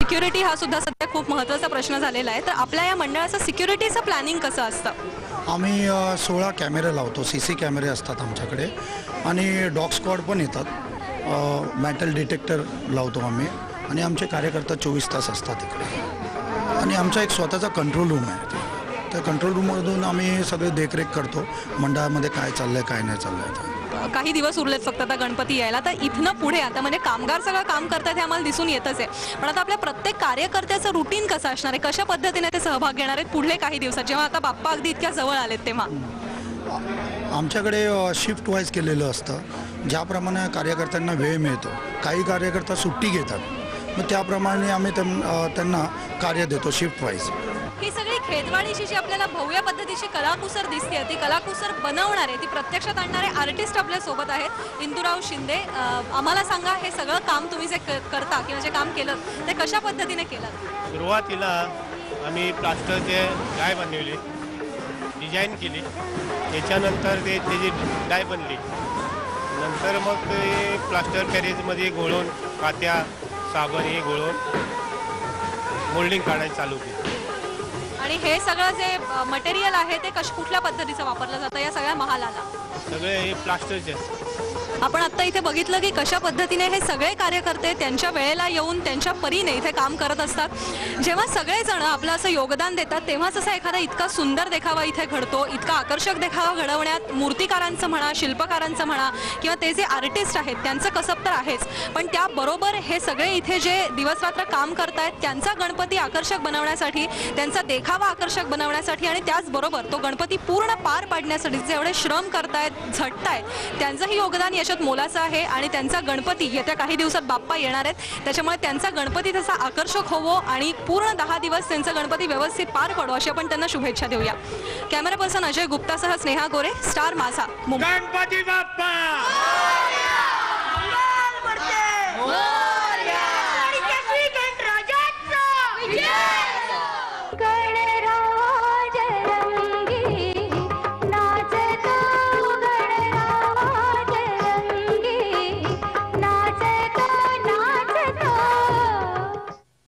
Security हा सुद्धा सध्या खूप महत्त्वाचा प्रश्न झालेला आहे, तर आपल्या या मंडळाचं सिक्युरिटीचं प्लॅनिंग कसं असतं? आम्ही 16 कॅमेरे लावतो, CC कॅमेरे असतात आमच्याकडे आणि डॉग स्क्वॉड पण येतात. मेटल डिटेक्टर लावतो आम्ही आणि आमचे कार्यकर्ता 24 तास असतात इकडे. आणि आमचा एक स्वतःचा कंट्रोल रूम आहे. त्या कंट्रोल रूममधून आम्ही सगळे देखरेख करतो मंडळामध्ये काय चाललं आहे काय नाही चाललं आहे. काही दिवस उरलेत फक्त आता गणपती यायला, तर इथनं पुढे आता म्हणजे कामगार सगळं काम करतात हे आम्हाला दिसून येतच आहे, पण आता आपल्या प्रत्येक कार्यकर्त्याचं रुटीन कसं असणार आहे, कशा पद्धतीने ते सहभाग घेणार आहेत पुढले काही दिवसात, जेव्हा आता बाप्पा अगदी इतक्या जवळ आलेत तेव्हा? आमच्याकडे शिफ्ट वाईज केलेलं असतं. ज्याप्रमाणे कार्यकर्त्यांना वेळ मिळतो, काही कार्यकर्ता सुट्टी घेतात, मग त्याप्रमाणे आम्ही त्यांना कार्य देतो शिफ्ट वाईज. ही सगळी खेतवाडीची जी आपल्याला भव्य पद्धतीची कलाकुसर दिसते, ती कलाकुसर बनवणारे, ती प्रत्यक्षात आणणारे आर्टिस्ट आपल्या सोबत आहेत. इंदुराव शिंदे, आम्हाला सांगा, हे सगळं काम तुम्ही जे करता किंवा जे काम केलं ते कशा पद्धतीने केलं? सुरुवातीला आम्ही प्लास्टरचे गाय बनवली, डिझाईन केली, त्याच्यानंतर त्याची डाय बनली, नंतर मग ते प्लास्टर कॅरेजमध्ये घोळून कात्या साबण हे घोळून मोल्डिंग काढायला चालू केली. आणि हे सगळं जे मटेरियल आहे ते कुठल्या पद्धतीचं वापरलं जातं या सगळ्या महालाला? सगळे हे प्लास्टरचे. आपण आत्ता इथे बघितलं की कशा पद्धतीने हे सगळे कार्यकर्ते त्यांच्या वेळेला येऊन त्यांच्या परीने इथे काम करत असतात. जेव्हा सगळेजण आपलं असं योगदान देतात तेव्हाच असा एखादा इतका सुंदर देखावा इथे घडतो. इतका आकर्षक देखावा घडवण्यात मूर्तिकारांचं म्हणा, शिल्पकारांचं म्हणा किंवा ते जे आर्टिस्ट आहेत त्यांचं कसब तर आहेच, पण त्याबरोबर हे सगळे इथे जे दिवसरात्र काम करतायत त्यांचा गणपती आकर्षक बनवण्यासाठी, त्यांचा देखावा आकर्षक बनवण्यासाठी आणि त्याचबरोबर तो गणपती पूर्ण पार पाडण्यासाठी जे एवढे श्रम करतायत, झटतायत, त्यांचंही योगदान याच्यात मोलाचं आहे. आणि त्यांचा गणपती येत्या काही दिवसात बाप्पा येणार आहेत, त्याच्यामुळे त्यांचा गणपती तसा आकर्षक होवो आणि पूर्ण 10 दिवस त्यांचा गणपती व्यवस्थित पार पडो अशी आपण त्यांना शुभेच्छा देऊया. कॅमेरा पर्सन अजय गुप्तासह स्नेहा गोरे, स्टार माझा, मुंबई. गणपती बाप्पा!